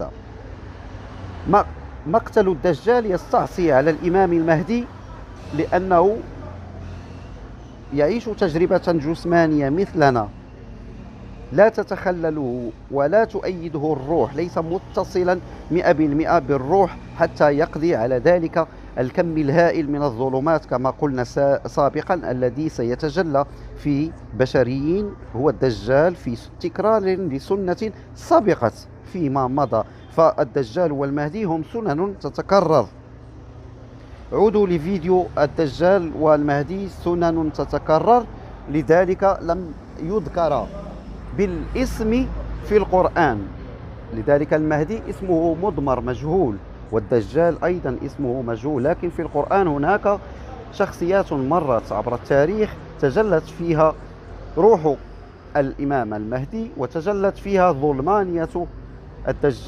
الثالثة. مقتل الدجال يستعصي على الإمام المهدي لأنه يعيش تجربة جسمانية مثلنا، لا تتخلله ولا تؤيده الروح، ليس متصلا 100% بالروح حتى يقضي على ذلك الكم الهائل من الظلمات كما قلنا سابقا، الذي سيتجلى في بشريين هو الدجال في تكرار لسنة سبقت فيما مضى. فالدجال والمهدي هم سنن تتكرر. عودوا لفيديو الدجال والمهدي، سنن تتكرر، لذلك لم يذكر بالاسم في القرآن. لذلك المهدي اسمه مضمر مجهول، والدجال أيضا اسمه مجهول، لكن في القرآن هناك شخصيات مرت عبر التاريخ تجلت فيها روح الإمام المهدي وتجلت فيها ظلمانية الدجال.